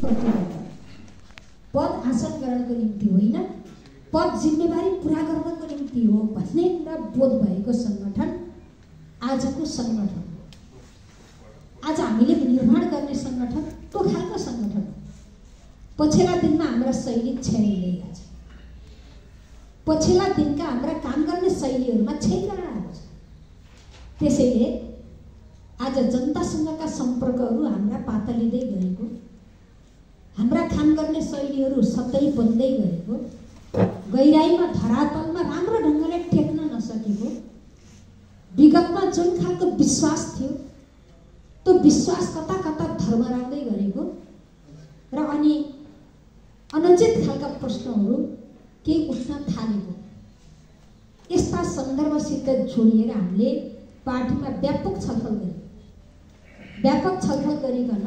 प्रतिबद्ध, पद हासिल गर्नको निम्ति होइन, पद जिम्मेवारी पुरा गर्नको निम्ति हो भन्ने कुरा बोध भएको सङ्गठन आजको सङ्गठन हो। आज हामीले निर्माण गर्ने सङ्गठन त्यो खालको सङ्गठन हो। पछिल्ला दिनमा हाम्रा शैली छेडिरहेका छन्। पछिल्ला दिनका हाम्रा काम गर्ने शैलीहरूमा छेडिएर आएको छ। त्यसैले आज जनतासँगका सम्पर्कहरू हाम्रा पातलिँदै गएको, हाम्रा काम गर्ने शैलीहरू सधैँ बन्दै गएको, गहिराईमा धरातलमा राम्रो ढङ्गले टेक्न नसकेको, विगतमा जुन खालको विश्वास थियो त्यो विश्वास कता कता धर्मराउँदै गरेको र अनि अनुचित खालका प्रश्नहरू केही उठ्न थालेको, यस्ता सन्दर्भसित जोडिएर हामीले पार्टीमा व्यापक छलफल गऱ्यौँ। व्यापक छलफल गरिकन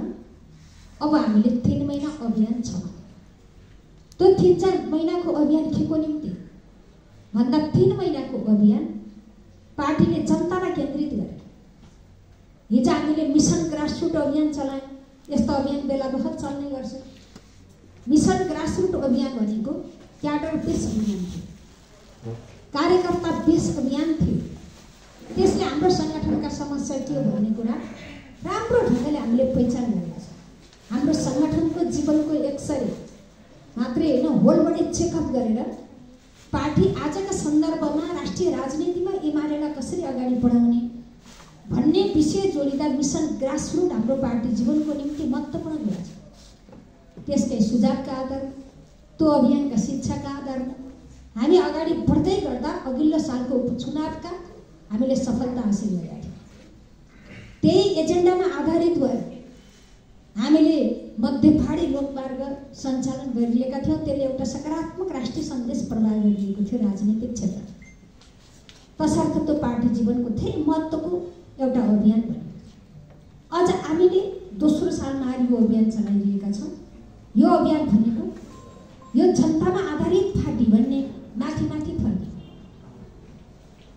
अब हामीले 3 महिना अभियान छ। त्यो 3-4 महिनाको अभियान के को निम्ति भन्दा 3 महिनाको अभियान पार्टीले जनतालाई केन्द्रित गरे। हिजो हामीले मिसन ग्रासरुट अभियान चलायौँ। यस्तो अभियान बेला बखत चल्ने गर्छ। मिसन ग्रासरुट अभियान भनेको क्याडर बेस अभियान थियो, कार्यकर्ता बेस अभियान थियो। त्यसले हाम्रो सङ्गठनका समस्या के हो भन्ने कुरा राम्रो ढङ्गले हामीले पहिचान गरेका छौँ। हाम्रो सङ्गठनको जीवनको एक्सरे मात्रै होइन, होल बडी चेकअप गरेर पार्टी आजका सन्दर्भमा राष्ट्रिय राजनीतिमा एमालेलाई कसरी अगाडि बढाउने भन्ने विषय जोडिँदा मिसन ग्रासरुट हाम्रो पार्टी जीवनको निम्ति महत्त्वपूर्ण कुरा छ। त्यसकै सुझावका आधारमा, त्यो अभियानका शिक्षाका आधारमा हामी अगाडि बढ्दै गर्दा अघिल्लो सालको उपचुनावका हामीले सफलता हासिल गरेका थियौँ। त्यही एजेन्डामा आधारित भएर हामीले मध्य पहाडी लोकमार्ग सञ्चालन गरिरहेका थियौँ। त्यसले एउटा सकारात्मक राष्ट्रिय सन्देश प्रदान गरिएको थियो राजनीतिक क्षेत्रमा। तसर्थ त्यो पार्टी जीवनको धेरै महत्त्वको एउटा अभियान बन्यो। अझ हामीले दोस्रो सालमा यो अभियान चलाइरहेका छौँ। यो अभियान भनेको यो जनतामा आधारित पार्टी भन्ने माथि माथि फर्किने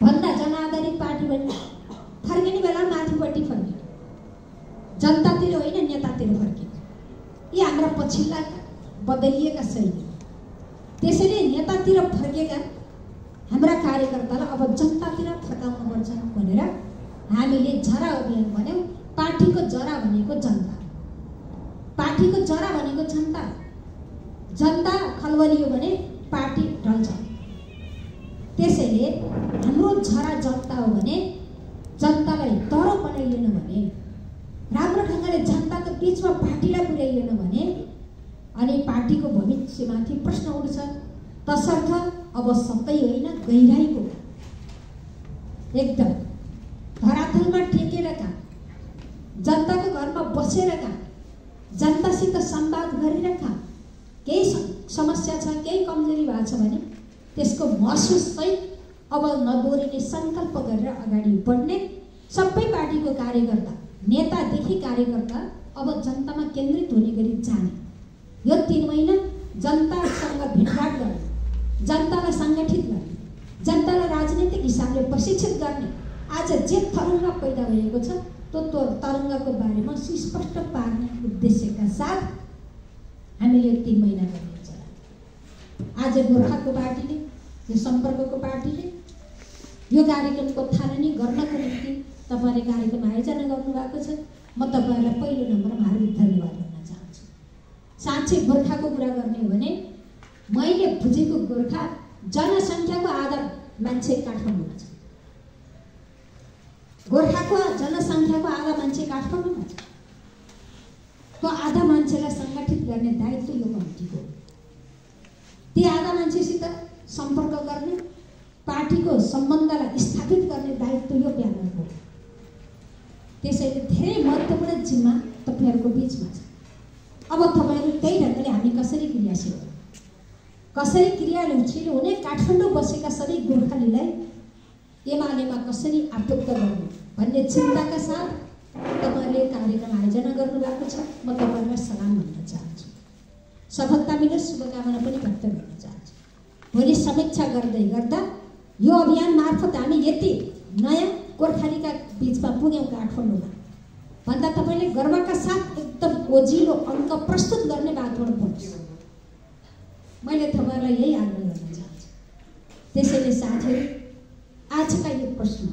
भन्दा जनआधारित पार्टी भन्ने फर्किने बेला माथिपट्टि फर्किने, जनतातिर होइन नेतातिर फर्किने। यी हाम्रा पछिल्ला बदलिएका शैली। त्यसैले नेतातिर फर्केका हाम्रा कार्यकर्तालाई अब जनतातिर फर्काउनुपर्छ भनेर हामीले जरा अभियान भन्यौँ। पार्टीको जरा भनेको जनता, पार्टीको जरा भनेको जनता। जनता खलबलियो भने पार्टी ढल्छ। त्यसैले हाम्रो जरा जनता हो भने जनतालाई तरो बनाइएन भने, राम्रो ढङ्गले जनताको बिचमा पार्टीलाई पुर्याइएन भने अनि पार्टीको भविष्यमाथि प्रश्न उठ्छ। तसर्थ अब सबै होइन, गहिराईको एकदम धरातलमा टेकेर काम, जनताको घरमा बसेर काम, जनतासित संवाद गरेर काम। केही समस्या छ, केही कमजोरी भएको छ भने त्यसको महसुस सहित अब नदोरिने सङ्कल्प गरेर अगाडि बढ्ने सबै पार्टीको कार्यकर्ता, नेतादेखि कार्यकर्ता अब जनतामा केन्द्रित हुने गरी जाने। यो 3 महिना जनतासँग भेटघाट गर्ने, जनतालाई सङ्गठित गर्ने, जनतालाई राजनीतिक हिसाबले प्रशिक्षित गर्ने आज जे तरङ्ग पैदा भएको छ त्यो तरङ्गको बारेमा सुस्पष्ट पार्ने उद्देश्यका साथ हामीले 3 महिना गर्ने चलायौँ। आज गोर्खाको पार्टीले, यो सम्पर्कको पार्टीले यो कार्यक्रमको थालनी गर्नको निम्ति तपाईँले कार्यक्रम आयोजना गर्नुभएको छ। म तपाईँहरूलाई पहिलो नम्बरमा हार्दिक धन्यवाद भन्न चाहन्छु। साँच्चै गोर्खाको कुरा गर्ने हो भने मैले बुझेको गोर्खा जनसङ्ख्याको आधा मान्छे काठमाडौँमा छ। गोर्खाको जनसङ्ख्याको आधा मान्छे काठमाडौँमा छ। त्यो आधा मान्छेलाई सङ्गठित गर्ने दायित्व यो कमिटीको हो। ती आधा मान्छेसित सम्पर्क गर्ने, पार्टीको सम्बन्धलाई स्थापित गर्ने दायित्व यो प्यानलको हो। त्यसैले धेरै महत्त्वपूर्ण जिम्मा तपाईँहरूको बिचमा छ। अब तपाईँहरू त्यही ढङ्गले हामी कसरी क्रियाशील हो, कसरी क्रियाशील हुने, काठमाडौँ बसेका सबै गोर्खालीलाई एमालेमा कसरी आबद्ध गर्ने भन्ने चिन्ताका साथ तपाईँहरूले कार्यक्रम आयोजना गर्नुभएको छ। म तपाईँहरूलाई सलाम भन्न चाहन्छु। सफलता मिलोस् शुभकामना पनि व्यक्त गर्न चाहन्छु। भोलि समीक्षा गर्दै गर्दा यो अभियान मार्फत हामी यति नयाँ गोर्खालीका बिचमा पुग्यौँ काठमाडौँमा भन्दा तपाईँले गर्वका साथ एकदम ओजिलो अङ्क प्रस्तुत गर्ने मैले तपाईँहरूलाई यही आग्रह गर्न चाहन्छु। त्यसैले साथीहरू, आजका यो प्रश्न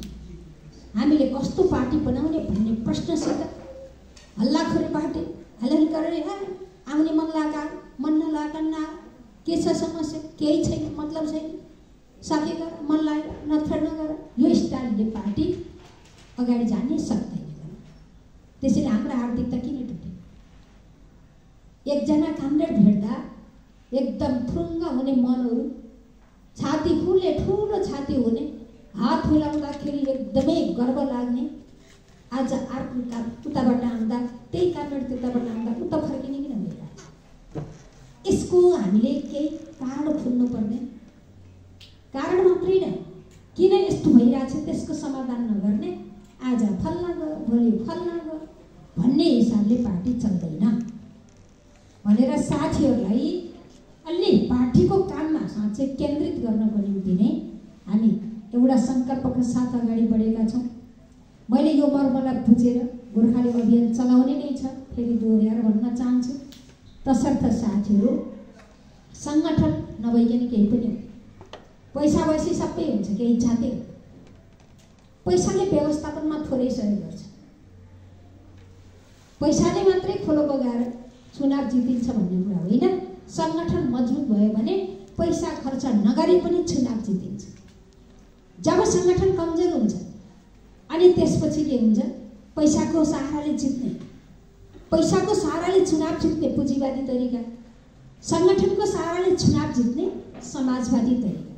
हामीले कस्तो पार्टी बनाउने भन्ने प्रश्नसित हल्लाखोरी पार्टी हल्लाखोरी गरेर आउने मन नलागा के छ समस्या, केही छैन, मतलब छैन, सकेर मन लागेर नत्र नगर, यो स्टाइलले पार्टी अगाडि जानै सक्दैन। त्यसैले हाम्रो आर्थिकता किन टुट्यो? एकजना कामरेड भेट्दा एकदम फुरुङ्ग हुने मनहरू, छाती फुल्ने, ठुलो छाती हुने, हात मिलाउँदाखेरि एकदमै गर्व लाग्ने, आज अर्को उताबाट आउँदा त्यही कामरेड उताबाट आउँदा उता फर्किने किन भइरहेको? यसको हामीले केही कारण खोज्नु पर्ने, कारण मात्रै न किन यस्तो भइरहेछ त्यसको समाधान नगर्ने, आज फल्ना गयो भोलि फल्ना गयो भन्ने हिसाबले पार्टी चल्दैन भनेर साथीहरूलाई अलि पार्टीको काममा साँच्चै केन्द्रित गर्नको निम्ति नै हामी एउटा सङ्कल्पका साथ अगाडि बढेका छौँ। मैले यो मर्मलाई बुझेर गोर्खाली अभियान चलाउने नै छ, फेरि दोहोऱ्याएर भन्न चाहन्छु। तसर्थ साथीहरू, सङ्गठन नभइकन केही पनि हो, पैसा भएपछि सबै हुन्छ, केही जाँदैन। पैसाले व्यवस्थापनमा थोरै सहयोग गर्छ, पैसाले मात्रै खोलो बगाएर चुनाव जितिन्छ भन्ने कुरा होइन। सङ्गठन मजबुत भयो भने पैसा खर्च नगरी पनि चुनाव जितिन्छ। जब सङ्गठन कमजोर हुन्छ अनि त्यसपछि के हुन्छ? पैसाको सहाराले जित्ने, पैसाको सहाराले चुनाव जित्ने पुँजीवादी तरिका, सङ्गठनको सहाराले चुनाव जित्ने समाजवादी तरिका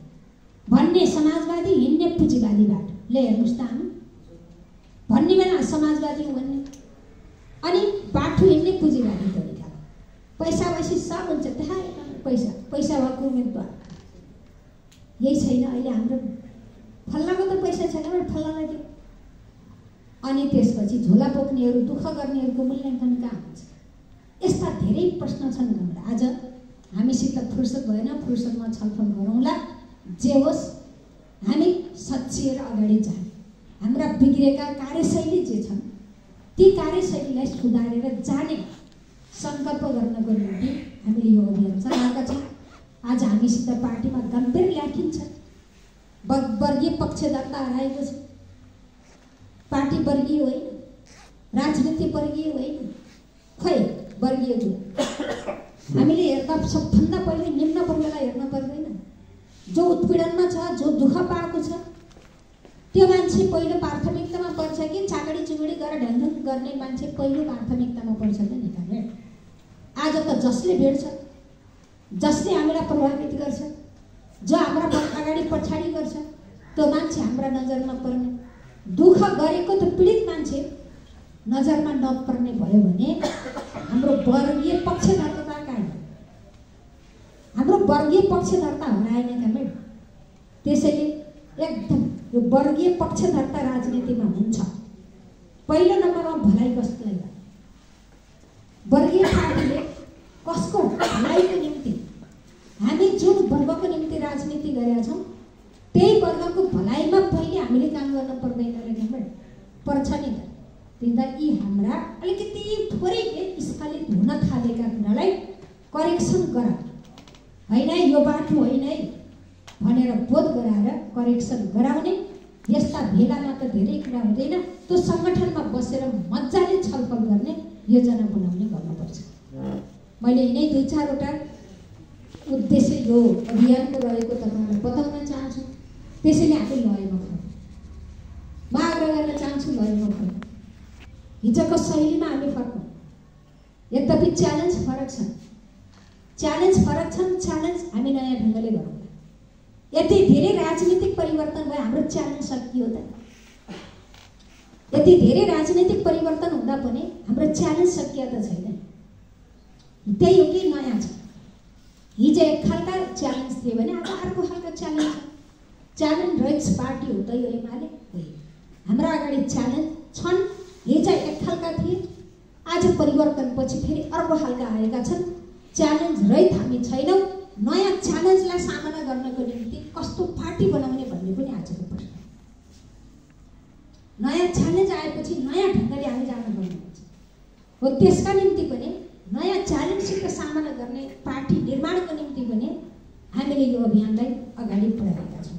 भन्ने, समाजवादी हिँड्ने पुँजीवादी बाटो ले हेर्नुहोस् त हामी भन्ने बेला समाजवादी भन्ने अनि बाटो हिँड्ने पुँजीवादी तरिका। पैसा भएपछि सब हुन्छ, त्यहाँ पैसा भएको उम्मेदवार यही छैन। अहिले हाम्रो फल्लाको त पैसा छैन भने फल्लालाई दियो, अनि त्यसपछि झोला बोक्नेहरू, दुःख गर्नेहरूको मूल्याङ्कन कहाँ हुन्छ? यस्ता धेरै प्रश्न छन् हाम्रो। आज हामीसित फुर्सद भएन, फुर्सदमा छलफल गरौँला। जे होस्, हामी सच्चिएर अगाडि जाने, हाम्रा बिग्रेका कार्यशैली जे छन् ती कार्यशैलीलाई सुधारेर जाने सङ्कल्प गर्नको निम्ति हामीले यो अभियान चलाएका छौँ। आज हामीसित पार्टीमा गम्भीर ल्याकिन छ, वर्गीय पक्षधरता हराएको छ। पार्टी वर्गीय होइन, राजनीति वर्गीय होइन, खै वर्गीय कुरा हामीले हेर्दा सबभन्दा पहिले निम्न वर्गलाई हेर्न पर्दैन। जो उत्पीडनमा छ, जो दुःख पाएको छ, त्यो मान्छे पहिलो प्राथमिकतामा पर्छ कि चाकडी चुकडी गरेर ढङढङ गर्ने मान्छे पहिलो प्राथमिकतामा पर्छ त निकाल्ने? आज त जसले भेट्छ, जसले हामीलाई प्रभावित गर्छ, जो हाम्रा अगाडि पछाडि गर्छ, त्यो मान्छे हाम्रा नजरमा पर्ने। दुःख गरेको त पीडित मान्छे नजरमा नपर्ने भयो भने हाम्रो वर्गीय पक्षधरता कहाँ? हाम्रो वर्गीय पक्षधरता हराएन क्या मैडम? त्यसैले एकदम यो वर्गीय पक्षधरता राजनीतिमा हुन्छ। पहिलो नम्बरमा भलाइ कसलाई गर्छ? वर्गीय पार्टीले कसको भलाइको निम्ति, हामी जुन वर्गको निम्ति राजनीति गरेका छौँ त्यही वर्गको भलाइमा पहिले हामीले काम गर्न पर्दैन रहेछ? पर्छ नि त। तिनदा यी हाम्रा अलिकति थोरै स्खलित हुन थालेका कुरालाई करेक्सन गर, होइन यो बाटो होइन है भनेर बोध गराएर करेक्सन गराउने। यस्ता भेलामा त धेरै कुरा हुँदैन, त्यो सङ्गठनमा बसेर मजाले छलफल गर्ने योजना बनाउने गर्नुपर्छ। मैले यिनै 2-4वटा उद्देश्य यो अभियानको रहेको तपाईँलाई बताउन चाहन्छु। त्यसैले हामी लयमा फर्कौँ, म आग्रह गर्न चाहन्छु लयमा फर्कौँ, हिजोको शैलीमा हामी फर्कौँ। यद्यपि च्यालेन्ज फरक छन्, च्यालेन्ज हामी नयाँ ढङ्गले गरौँ। यति धेरै राजनीतिक परिवर्तन भयो, हाम्रो च्यालेन्ज सकियो त? यति धेरै राजनीतिक परिवर्तन हुँदा पनि हाम्रो च्यालेन्ज सकिया त छैन। त्यही हो कि नयाँ छ। हिजो एक खालका च्यालेन्ज थियो भने आज अर्को खालका च्यालेन्ज छ। च्यालेन्ज रहित पार्टी हो त यो एमाले होइन। हाम्रा अगाडि च्यालेन्ज छन्। हिजो एक खालका थिए, आज परिवर्तनपछि फेरि अर्को खालका आएका छन्। च्यालेन्ज रहित हामी छैनौँ। नयाँ च्यालेन्जलाई सामना गर्नको निम्ति कस्तो पार्टी बनाउने भन्ने पनि आजको प्रश्न। नयाँ च्यालेन्ज आएपछि नयाँ ढङ्गले हामी जानुपर्ने हुन्छ हो। त्यसका निम्ति पनि नयाँ च्यालेन्जसित सामना गर्ने पार्टी निर्माणको निम्ति पनि हामीले यो अभियानलाई अगाडि बढाएका छौँ।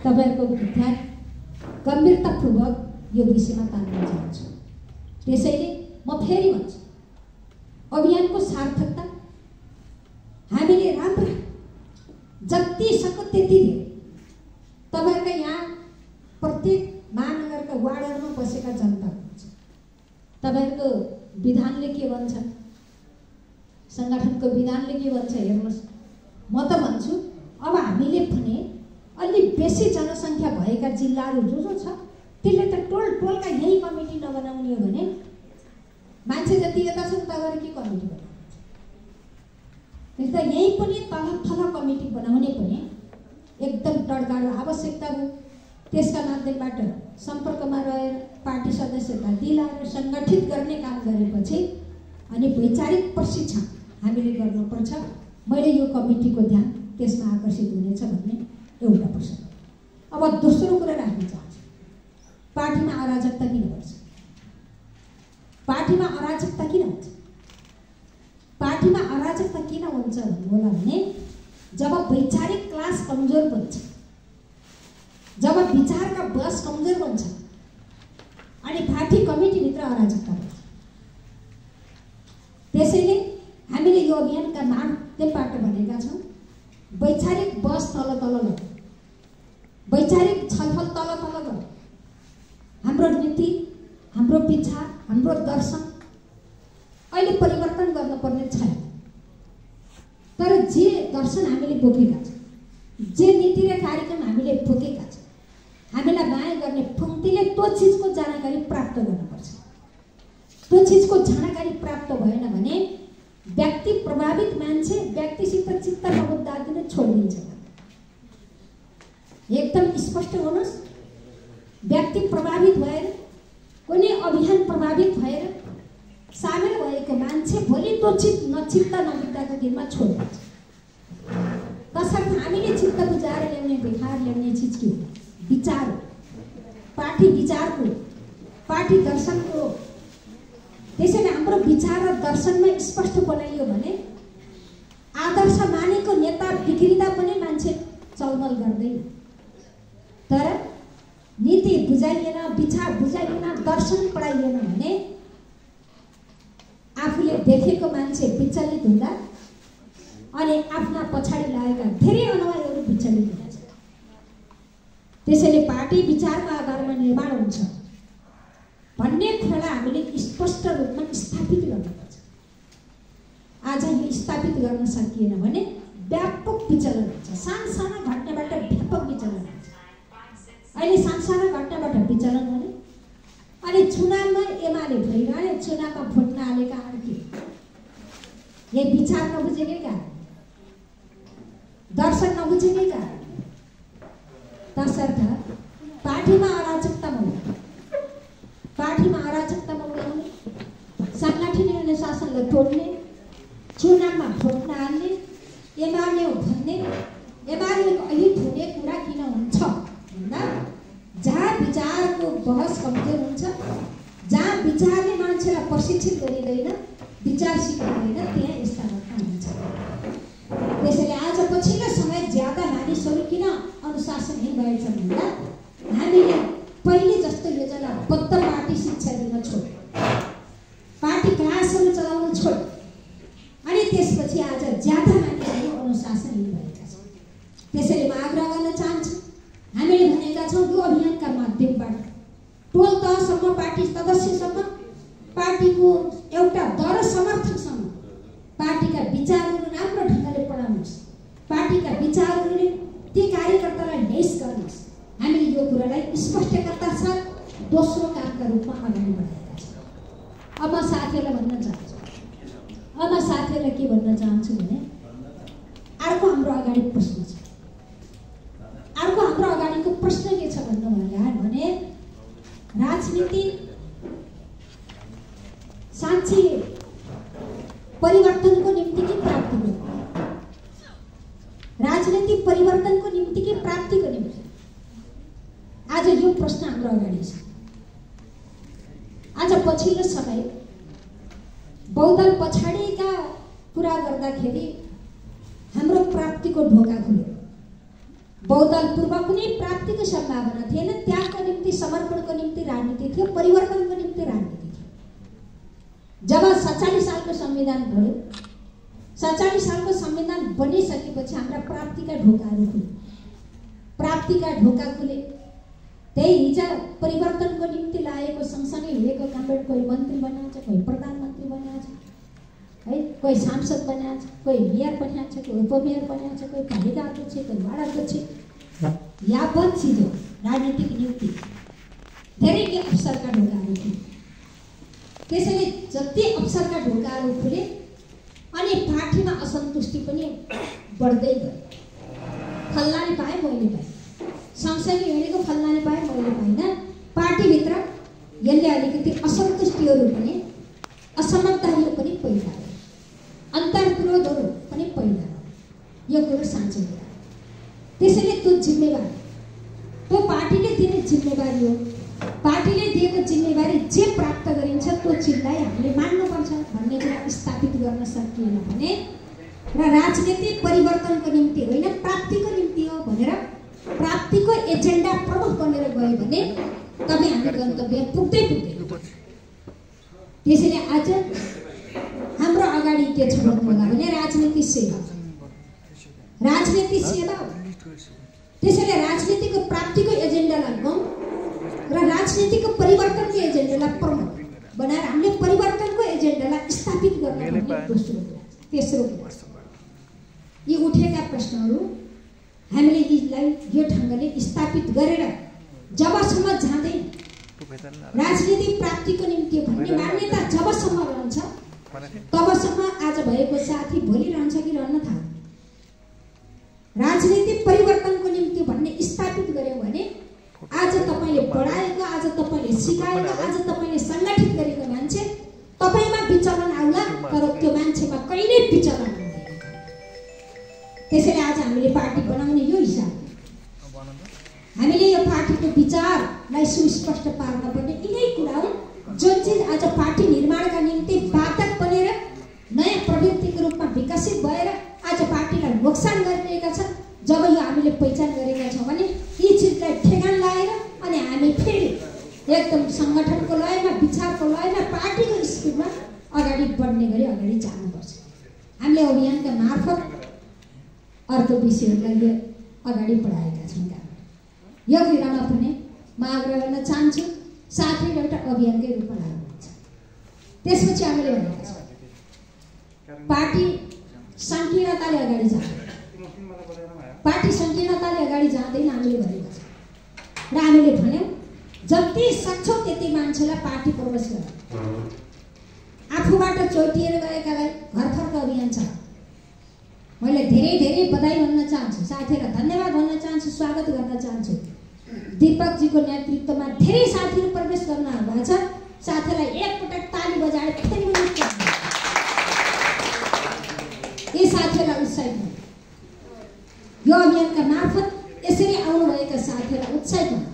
तपाईहरुको ध्यान गम्भीरतापूर्वक यो विषयमा तान्न चाहन्छु। त्यसैले म फेरि भन्छु, अभियानको सार्थकता हामीले राम्रो जति सक्यो त्यति धेरै तपाईहरुका यहाँ प्रत्येक महानगरका वार्डहरुमा बसेका जनता हुनुहुन्छ। तपाईहरुको विधानले के भन्छ, संगठनको विधानले के भन्छ हेर्नुस्। म त भन्छु अब हामीले भने अलि बेसी जनसङ्ख्या भएका जिल्लाहरू जो छ त्यसले त टोलका यही कमिटी नबनाउने हो भने मान्छे जति यता छन् त गएर के कमिटी बनाउने। त्यसैले यही पनि तल कमिटी बनाउने पनि एकदम टडकारो आवश्यकता हो। त्यसका माध्यमबाट सम्पर्कमा रहेर पार्टी सदस्यता दिलाएर सङ्गठित गर्ने काम गरेपछि अनि वैचारिक प्रशिक्षण हामीले गर्नुपर्छ। मैले यो कमिटीको ध्यान त्यसमा आकर्षित हुनेछ भन्ने एउटा प्रश्न। अब दोस्रो कुरा राख्न चाहन्छु, पार्टीमा अराजकता किन हुन्छ? पार्टीमा अराजकता किन हुन्छ? पार्टीमा अराजकता किन हुन्छ भन्नुहोला भने जब वैचारिक क्लास कमजोर बन्छ, जब विचारका बस कमजोर बन्छ अनि पार्टी कमिटीभित्र अराजकता हुन्छ। त्यसैले हामीले यो अभियानका माध्यमबाट भनेका छौँ, वैचारिक बस तल ल, वैचारिक छलफल तल गर। हाम्रो नीति, हाम्रो विचार, हाम्रो दर्शन अहिले परिवर्तन गर्नुपर्ने छैन। तर जे दर्शन हामीले बोकेका छौँ, जे नीति र कार्यक्रम हामीले बोकेका छौँ, हामीलाई माया गर्ने पंक्तिले त्यो चिजको जानकारी प्राप्त गर्नुपर्छ। त्यो चिजको जानकारी प्राप्त भएन भने व्यक्ति प्रभावित मान्छे व्यक्तिसित चित्त नबुझ्दाले छोडिदिन्छ। एकदम स्पष्ट हुनुहोस्, व्यक्ति प्रभावित भएर कुनै अभियान प्रभावित भएर सामेल भएको मान्छे भोलि त्यो चित्त नबुझ्दाको दिनमा छोडिदिन्छ। तसर्थ हामीले चित्त बुझाएर ल्याउने, देखाएर ल्याउने चिज के हो? विचार, पार्टी विचारको, पार्टी दर्शनको। त्यसैले हाम्रो विचार र दर्शनमा स्पष्ट बनाइयो भने आदर्श मानेको नेता बिग्रिँदा पनि मान्छे चलमल गर्दैन। तर नीति बुझाइएन, विचार बुझाइएन, दर्शन पढाइएन भने आफूले देखेको मान्छे विचलित हुँदा अनि आफ्ना पछाडि लागेका धेरै अनुयायीहरू विचलित हुन्छन्। त्यसैले पार्टी विचारका आधारमा निर्माण हुन्छ भन्ने कुरालाई हामीले स्पष्ट रूपमा स्थापित गर्नुपर्छ। आज यो स्थापित गर्न सकिएन भने व्यापक विचलन हुन्छ। सानसाना घटनाबाट व्यापक विचलन हुन्छ। अहिले सानसाना घटनाबाट विचलन हुने अनि चुनावमा एमाले भइरहने, चुनावमा भोट नहालेका अर्के, यही विचार नबुझेकै कारण, दर्शन नबुझेकै कारण। तसर्थ पार्टीमा अराजकता बनाउने, पार्टीमा अराजकता बनाउने, सङ्गठन अनुशासनलाई तोड्ने, चुनावमा भोट नहाल्ने, एमाले भन्ने, एमालेको अहित हुने कुरा किन हुन्छ भन्दा जहाँ विचारको बहस कमजोर हुन्छ, जहाँ विचारले मान्छेलाई प्रशिक्षित गरिँदैन, विचार सिकाइँदैन, त्यहाँ यस्ता घटना हुन्छ। त्यसैले आज पछिल्लो समय ज्यादा मानिसहरू किन अनुशासनहीन भएछन् भन्दा हामीले पहिले जस्तो योजनाबद्ध पार्टी शिक्षा दिन छोड्यो, पार्टी कहाँसम्म चलाउन छोड्यो अनि त्यसपछि आज ज्यादा मानिसहरू अनुशासनहीन भएका छन्। त्यसैले म आग्रह गर्न चाहन्छु, हामीले भनेका छौँ यो अभियानका माध्यमबाट टोल तहसम्म, पार्टी सदस्यसम्म, पार्टीको एउटा दर समर्थकसम्म पार्टीका विचारहरू राम्रो ढङ्गले पढाउनुहोस्, पार्टीका विचारहरूले ती कार्यकर्तालाई न्यास गर्नुहोस्। हामीले यो कुरालाई स्पष्टता साथ दोस्रो कामका रूपमा अगाडि बढाएका छौँ। अब म साथीहरूलाई भन्न चाहन्छु, अब म साथीहरूलाई के भन्न चाहन्छु भने अर्को हाम्रो अगाडि प्रश्न छ। अर्को हाम्रो अगाडिको प्रश्न के छ भन्नुभयो भने राजनीति साँच्चै परिवर्तनको निम्ति कि प्राप्तिको निम्ति? राजनीति परिवर्तनको निम्ति कि प्राप्तिको निम्ति? आज यो प्रश्न हाम्रो अगाडि छ। आज पछिल्लो समय बहुदल पछाडिका कुरा गर्दाखेरि हाम्रो प्राप्तिको ढोका खुल्यो। बहुदल पूर्व कुनै प्राप्तिको सम्भावना थिएन। त्यागको निम्ति, समर्पणको निम्ति राजनीति थियो, परिवर्तनको निम्ति राजनीति थियो। जब 47 सालको संविधान बन्यो, 47 सालको संविधान बनिसकेपछि हाम्रा प्राप्तिका ढोकाहरू खुले। प्राप्तिका ढोका खुले। त्यही हिजो परिवर्तनको निम्ति लागेको सँगसँगै हिँडेको कामरेड कोही मन्त्री बनाएको छ, कोही प्रधानमन्त्री बनाएको छ है, कोही सांसद बनाएको छ, कोही मेयर बनाएको छ, कोही उपमेयर बनाएको छ, कोही पालिका अध्यक्ष, कोही वार्ड अध्यक्ष। यावत चिज हो राजनीतिक नियुक्ति। धेरै के अवसरका ढोकाहरू खुले। त्यसैले जति अवसरका ढोकाहरू खुले अनि पार्टीमा असन्तुष्टि पनि बढ्दै गयो। फल्लाले पाए मैले पाएँ, सँगसँगै हिँडेको फल्लाले पाएँ मैले पाइनँ। पार्टीभित्र यसले अलिकति असन्तुष्टिहरू पनि, असमताहरू पनि पैदा भयो, अन्तर्विरोधहरू पनि पैदा भयो। यो कुरो साँचो कुरा। त्यसैले त्यो जिम्मेवारी, त्यो पार्टीले दिने जिम्मेवारी हो। पार्टीले दिएको जिम्मेवारी जे प्राप्त गरिन्छ त्यो चिजलाई हामीले मान्नुपर्छ भन्ने कुरा स्थापित गर्न सकिएन भने र राजनीति परिवर्तनको निम्ति होइन प्राप्तिको निम्ति हो भनेर प्राप्तिको एजेन्डा प्रमुख बनेर गयो भने तबै हामी गन्तव्य पुग्दै पुग्दै। त्यसैले आज हाम्रो अगाडि के छ भन्नु होला भने राजनीति सेवा, राजनीति सेवा हो। त्यसैले राजनीतिको प्राप्तिको एजेन्डालाई गौँ र राजनीतिको परिवर्तनको एजेन्डालाई प्रमुख बनाएर हामीले परिवर्तनको एजेन्डालाई स्थापित गर्न पर्ने दोस्रो कुरा। तेस्रो कुरा, यी उठेका प्रश्नहरू हामीले यसलाई यो ढङ्गले स्थापित गरेर जबसम्म जाँदैन, राजनीति प्राप्तिको निम्ति भन्ने मान्यता जबसम्म रहन्छ तबसम्म आज भएको साथी भोलि रहन्छ कि रहन थाल्छ। राजनीति परिवर्तनको निम्ति भन्ने स्थापित गर्यो भने आज तपाईँले पढाएको, आज तपाईँले सिकाएको, आज तपाईँले सङ्गठित गरेको मान्छे तपाईँमा विचलन आउला, तर त्यो मान्छेमा कहिल्यै विचलन आउँदैन। त्यसैले आज हामीले पार्टी बनाउने यो हिसाब, हामीले यो पार्टीको विचारलाई सुस्पष्ट पार्न पर्ने यिनै कुरा हो जुन चिज आज पार्टी निर्माणका निम्ति बाधक बनेर नयाँ प्रवृत्तिको रूपमा विकसित भएर आज पार्टीलाई नोक्सान गरिरहेका छन्। जब यो हामीले पहिचान गरेका छौँ भने यी चिजलाई ठेगान लगाएर अनि हामी फेरि एकदम सङ्गठनको लयमा, विचारको लयमा, पार्टीको स्पिडमा अगाडि बढ्ने गरी अगाडि जानुपर्छ। हामीले अभियानका मार्फत अर्को विषयहरूलाई अगाडि बढाएका छौँ। यो कुरामा पनि म आग्रह गर्न चाहन्छु साथीहरू एउटा अभियानकै रूपमा लाग्नुहुन्छ। त्यसपछि हामीले भनेका छौँ पार्टी सङ्कीर्णताले अगाडि जाँदैन, पार्टी सङ्कीर्णताले अगाडि जाँदैन हामीले भनेका छौँ। र हामीले भन्यौँ जति सक्छौँ त्यति मान्छेलाई पार्टी प्रवेश गर। आफूबाट चोटिएर गएकालाई घर फर्क अभियान छ। मैले धेरै धेरै बधाई भन्न चाहन्छु, साथीहरूलाई धन्यवाद भन्न चाहन्छु, स्वागत गर्न चाहन्छु। दीपकजीको नेतृत्वमा धेरै साथीहरू प्रवेश गर्न भएको छ। साथीलाई एकपटक ताली बजाएर फेरि यी साथीहरूलाई उत्साहित गर्नु। यो अभियानका मार्फत यसरी आउनुभएका साथीहरूलाई उत्साहित गर्नु।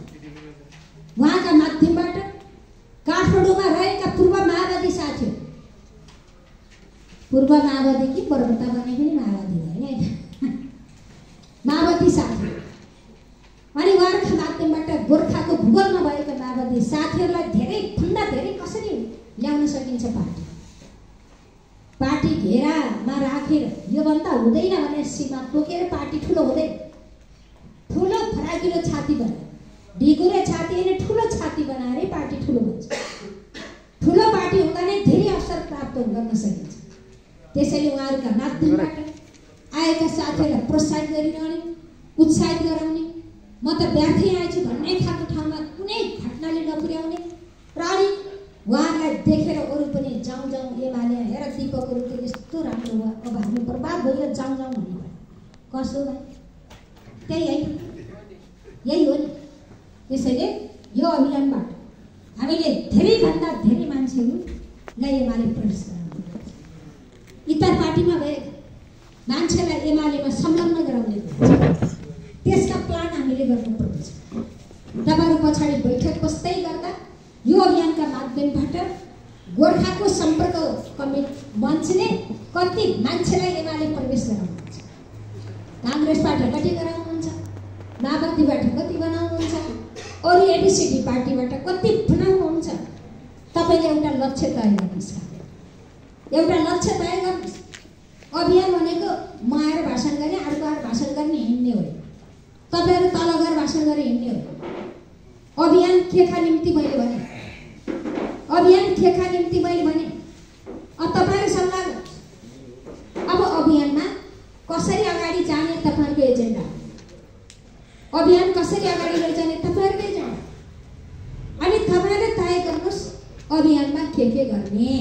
उहाँका माध्यमबाट काठमाडौँमा रहेका पूर्व माओवादी साथीहरू, पूर्व माओवादी कि पर्वता बने पनि माओवादी होइन, माओवादी साथी अनि उहाँका माध्यमबाट गोर्खाको भूगोलमा भएका माओवादी साथीहरूलाई धेरैभन्दा धेरै कसरी ल्याउन सकिन्छ पार्टी, पार्टी घेरामा राखेर योभन्दा हुँदैन भने सीमा तोकेर पार्टी ठुलो हुँदैन। ठुलो फराकिलो छाती बनाएर, ढिकुरे छाती होइन ठुलो छाती बनाएर पार्टी ठुलो हुन्छ। ठुलो पार्टी हुँदा नै धेरै अवसर प्राप्त गर्न सकिन्छ। त्यसैले उहाँहरूका माध्यमबाट आएका साथीहरूलाई प्रोत्साहित गरिरहने, उत्साहित गराउने, म त व्यर्थै आएछु भन्ने खालको ठाउँमा कुनै घटनाले नपुर्याउने र अनि उहाँहरूलाई देखेर अरू पनि जाउँ जाउँ एमाले हेर दीपकहरू त यस्तो राम्रो भयो, अब हामी बर्बाद भयो, जाउँ जाउँ भन्ने भयो। कसो भयो त्यही होइन, यही हो नि। त्यसैले यो अभियानबाट हामीले धेरैभन्दा धेरै मान्छेहरूलाई एमाले प्रवेश गराउनु, इतर पार्टीमा भएका मान्छेलाई एमालेमा संलग्न गराउने त्यसका प्लान हामीले गर्नुपर्छ। तपाईँहरू पछाडि बैठक बस्दै गर्दा यो अभियानका माध्यमबाट गोर्खाको सम्पर्क कमिटी मञ्चले कति मान्छेलाई एमाले प्रवेश गराउनुहुन्छ, काङ्ग्रेसबाट कति गराउनुहुन्छ, माओवादीबाट कति बनाउनुहुन्छ, अरू एबिसिडी पार्टीबाट कति बनाउनुहुन्छ। तपाईँले एउटा लक्ष्य तय गर्नुहोस्, एउटा लक्ष्य तय गर्नुहोस्। अभियान भनेको म आएर भाषण गर्ने, अर्को आएर भाषण गर्ने हिँड्ने हो। तपाईँहरू तल गएर भाषण गरेर हिँड्ने हो। अभियान केका निम्ति मैले भने, अभियान केका निम्ति मैले भने। तपाईँहरू सल्लाह गर्नुहोस्। अब अभियानमा कसरी अगाडि जाने तपाईँहरूको एजेन्डा, अभियान कसरी अगाडि लैजाने तपाईँहरूको एजेन्डा, अनि तपाईँहरूले तय गर्नुहोस् अभियानमा के गर्ने।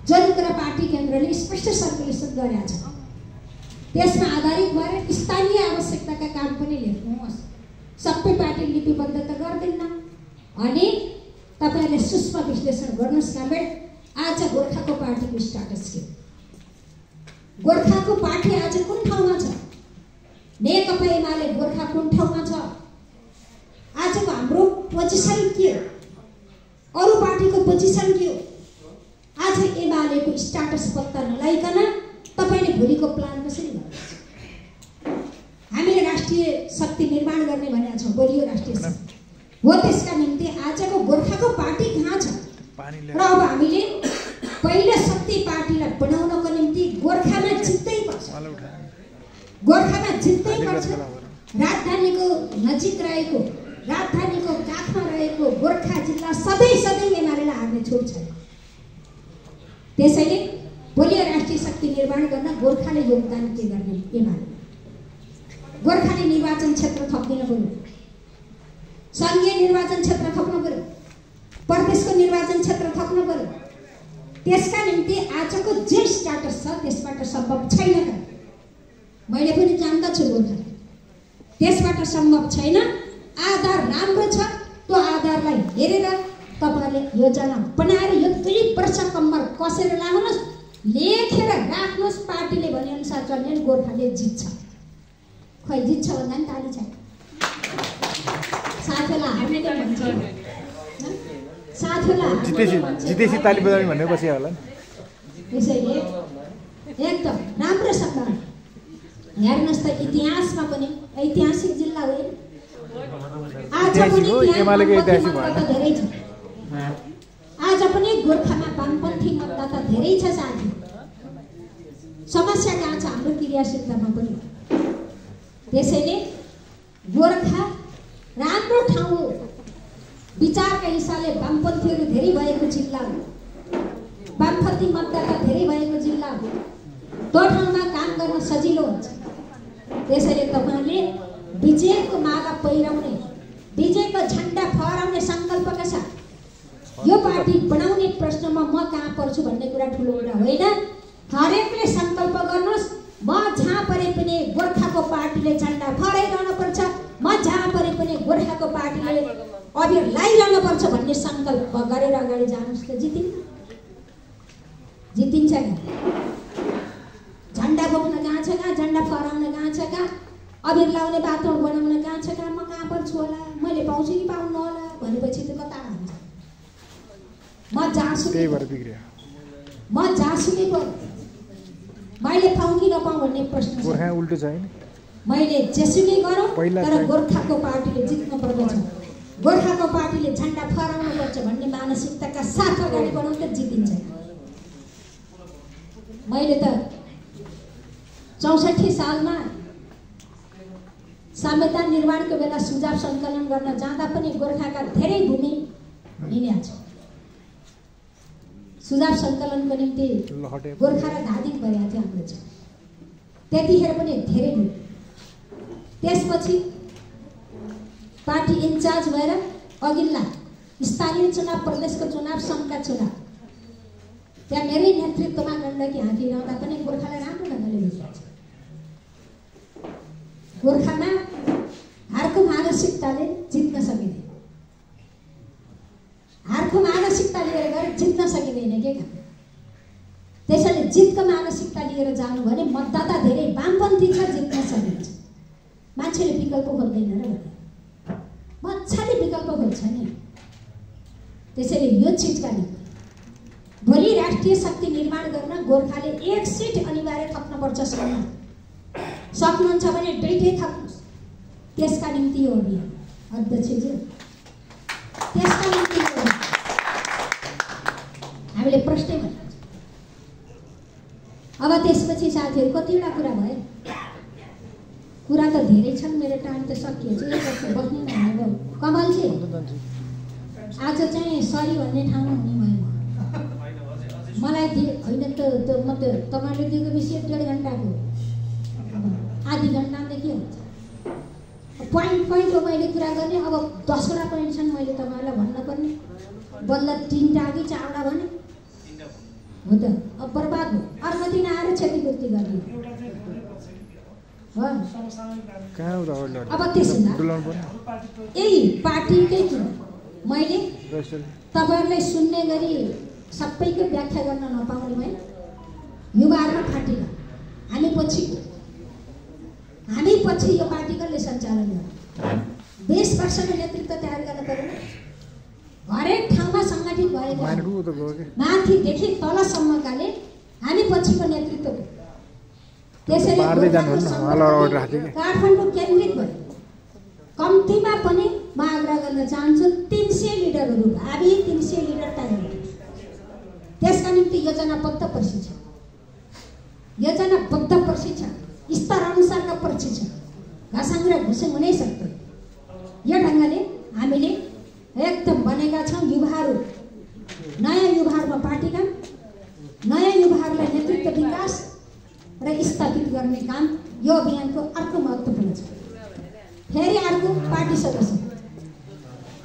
जुन कुरा पार्टी केन्द्रले स्पष्ट सर्कुलेसन गरेको छ त्यसमा आधारित भएर स्थानीय आवश्यकताका काम पनि लेख्नुहोस्। सबै पार्टी लिपिबद्ध त गर्दैन। अनि तपाईँहरूले सूक्ष्म विश्लेषण गर्नुहोस्। कामरेड, आज गोर्खाको पार्टीको स्टाटस के? गोर्खाको पार्टी आज कुन ठाउँमा छ? नेकपा एमाले गोर्खा कुन ठाउँमा छ? आजको हाम्रो पोजिसन के हो? अरू पार्टीको पोजिसन के हो? आज एमालेको स्टाटस पत्ता नलाइकन तपाईँले भोलिको प्लान कसरी गर्नुहुन्छ? हामीले राष्ट्रिय शक्ति निर्माण गर्ने भनेका छौँ, बलियो राष्ट्रिय शक्ति हो। त्यसका निम्ति आजको गोर्खाको पार्टी कहाँ छ? र अब हामीले पहिलो शक्ति पार्टीलाई बनाउनको निम्ति गोर्खामा जित्दै पर्छ, गोर्खामा जित्दै पर्छ। राजधानीको नजिक रहेको, राजधानीको काखमा रहेको गोर्खा जिल्ला सधैँ एमालेलाई हार्ने छुट छैन। त्यसैले बलियो राष्ट्रिय शक्ति निर्माण गर्न गोर्खाले योगदान के गर्ने? एमाले गोर्खाले निर्वाचन क्षेत्र थप्दिन पर्यो, सङ्घीय निर्वाचन क्षेत्र थप्नु पर्यो, प्रदेशको निर्वाचन क्षेत्र थप्नु पर्यो। त्यसका निम्ति आजको जे स्टाटस छ त्यसबाट सम्भव छैन। मैले पनि जान्दछु गोर्खा त्यसबाट सम्भव छैन। आधार राम्रो छ, त्यो आधारलाई हेरेर तपाईँले योजना बनाएर यो 2 वर्ष कम्मर कसेर लानुहोस्, लेखेर राख्नुहोस्। पार्टीले भनेअनुसार चल्ने गोर्खाले जित्छ। खै जित्छ भन्दा नि ताली छैन। साथीलाई हार्ने त भन्छ, साथीलाई जितेसी ताली बजाउने भन्ने पछि होला नि। त्यसैले एकदम राम्रोसँग हेर्नुहोस् त, इतिहासमा पनि ऐतिहासिक जिल्ला हो। आज पनि एमालेको ऐतिहासिक भएन। धेरै छ। आज पनि गोर्खामा वामपन्थी मतदाता धेरै छ साथी। समस्या कहाँ छ? हाम्रो क्रियाशीलतामा पनि। त्यसैले गोर्खा राम्रो ठाउँ हो। विचारका हिसाबले वामपन्थीहरू धेरै भएको जिल्ला हो, वामपन्थी मतदाता धेरै भएको जिल्ला हो। त्यो ठाउँमा काम गर्न सजिलो हुन्छ। त्यसैले तपाईँले विजयको माला पहिराउने, विजयको झन्डा फहराउने सङ्कल्पका साथ यो पार्टी बनाउने प्रश्नमा म कहाँ पर्छु भन्ने कुरा ठुलो कुरा होइन। हरेकले सङ्कल्प गर्नुहोस्, म जहाँ परे पनि गोर्खाको पार्टीले झन्डा फहराइरहनु पर्छ, म जहाँ परे पनि गोर्खाको पार्टीले अभियान लगाइरहनु पर्छ भन्ने सङ्कल्प गरेर अगाडि जानुहोस् त जितिन्छ नि। झन्डा बोक्न कहाँ छ कहाँ, झन्डा फहराउन कहाँ छ कहाँ, अबिर लाउने वातावरण बनाउन कहाँ छ कहाँ, म कहाँ पर्छु होला, मैले पाउँछु कि पाउनु होला भनेपछि त कता हुन्छ। म जहाँसुकै पर्यो, मैले पाउँ कि नपाउँ भन्ने प्रश्न छ। उल्टो छैन। मैले जेसुकै गरौँ तर गोर्खाको पार्टीले जित्नु पर्दछ, गोर्खाको पार्टीले झन्डा फहराउनु पर्छ भन्ने मानसिकताका साथ अगाडि बढाउँ त जितिन्छ। मैले त 64 सालमा संविधान निर्माणको बेला सुझाव सङ्कलन गर्न जाँदा पनि गोर्खाका धेरै भूमि लिनेछ। सुझाव सङ्कलनको निम्ति गोर्खा र धादिङ भएका थियो हाम्रो चाहिँ, त्यतिखेर पनि धेरै भूमि। त्यसपछि पार्टी इन्चार्ज भएर अघिल्ला स्थानीय चुनाव, प्रदेशको चुनाव, सङ्घका चुनाव त्यहाँ मेरै नेतृत्वमा गण्डकी हाँकिरहँदा पनि गोर्खालाई राम्रो ढङ्गले बुझिन्छ। गोर्खामा हारको मानसिकताले जित्न सकिँदैन, हारको मानसिकता लिएर गएर जित्न सकिँदैन के काम। त्यसैले जितको मानसिकता लिएर जानु भने मतदाता धेरै वामपन्थी छ, जित्न सकिन्छ। मान्छेले विकल्प खोज्दैन र भने मजाले विकल्प खोज्छ नि। त्यसैले यो चिजका निम्ति भोलि राष्ट्रिय शक्ति निर्माण गर्न गोर्खाले 1 सिट अनिवार्य थप्नुपर्छ। सक्नुहुन्छ भने डेटै थप्नुहोस्। त्यसका निम्ति यो अभियान अध्यक्षज्यू, त्यसका निम्ति हामीले प्रश्नै भनिन्छ। अब त्यसपछि साथीहरू कतिवटा कुरा भयो, कुरा त धेरै छन्, मेरो टाइम त सकिएछ, एक वर्ष बस्नु नभएको। कमलजी आज चाहिँ सरी भन्ने ठाउँमा हुने भयो। मलाई होइन त म त तपाईँले दिएको विषय 1.5 घन्टाको, आधी घन्टामा के हुन्छ? पोइन्ट हो मैले कुरा गर्ने। अब 10वटा पोइन्ट छन्, मैले तपाईँलाई भन्नुपर्ने। बल्ल 3टा कि 4वटा भने हो त, अब बर्बाद हो। अर्को दिन आएर क्षतिपूर्ति गर्ने अब त्यसो यही पार्टीकै कुरा मैले तपाईँहरूलाई सुन्ने गरी सबैको व्याख्या गर्न नपाउने भए। युवाहरूमा फाटिला, हामी पछि यो पार्टी कसले सञ्चालन गर्छ? देशवर्षको नेतृत्व तयार गर्न पर्यो। हरेक ठाउँमा सङ्गठित भएको माथिदेखि तलसम्मकाले हामी पछिको नेतृत्व। त्यसैले काठमाडौँ केन्द्रित भयो। कम्तीमा पनि म आग्रह गर्न चाहन्छु 300 लिडरहरू, भावी 300 लिडर तयार गर्नु। त्यसका निम्ति योजनाबद्ध प्रशिक्षण, स्तर अनुसारका प्रशिक्षण, घाँसाङ र घुसुङ हुनै सक्दैन। यो ढङ्गले हामीले एकदम बनेका छौँ। युवाहरू, नयाँ युवाहरूमा पार्टीका नयाँ युवाहरूलाई नेतृत्व विकास र स्थापित गर्ने काम यो अभियानको अर्को महत्त्वपूर्ण छ। फेरि अर्को पार्टी सदस्य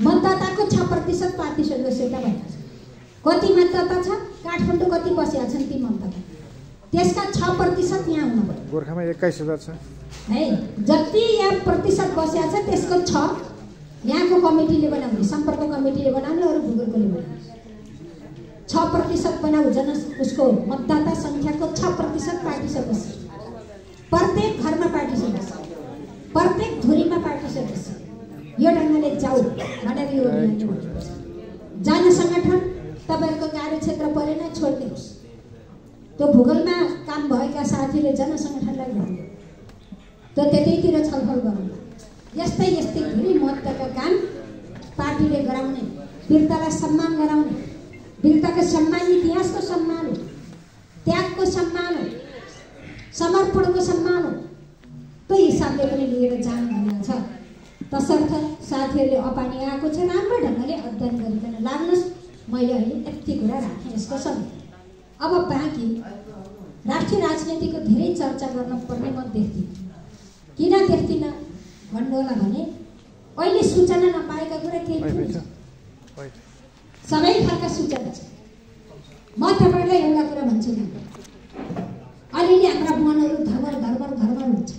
मतदाताको 6% पार्टी सदस्यता भएका छ। कति मतदाता छ? काठमाडौँ कति बसेका छन् ती मतदाता, त्यसका 6% यहाँ हुनु पर्यो। गोर्खामा 21,000 छ है, जति यहाँ प्रतिशत बसेका छ त्यसको 6 यहाँको कमिटीले बनाउने, सम्पर्क कमिटीले बनाउने, अरू भूगोलकोले बनाउने। 6% बनाऊ उसको मतदाता सङ्ख्याको 6% पार्टी सदस्य, प्रत्येक घरमा पार्टी सदस्य, प्रत्येक धुरीमा पार्टी सदस्य। यो ढङ्गले जाऊ भनेर यो जनसङ्गठन तपाईँहरूको कार्यक्षेत्र परेन, छोडिदिनुहोस्। त्यो भूगोलमा काम भएका साथीले जनसङ्गठनलाई भन्नु, त्यो त्यतैतिर छलफल गरौँ। यस्तै धेरै महत्त्वका काम पार्टीले गराउने, वीरतालाई सम्मान गराउने, वीरताको सम्मान इतिहासको सम्मान हो, त्यागको सम्मान हो, समर्पणको सम्मान हो। त्यो हिसाबले पनि लिएर जानु भनेको छ। तसर्थ साथीहरूले अपानी आएको छ, राम्रो ढङ्गले अध्ययन गरिकन लाग्नुहोस्। मैले अहिले यति कुरा राखेँ यसको समय। अब बाँकी राष्ट्रिय राजनीतिको धेरै चर्चा गर्न पर्ने म देख्दिनँ। किन देख्दिनँ भन्नुहोला भने अहिले सूचना नपाएका कुरा केही छ, सबै खालका सूचना छ। म तपाईँलाई एउटा कुरा भन्छु, अलिअलि हाम्रा मनहरू धर्मर हुन्छ।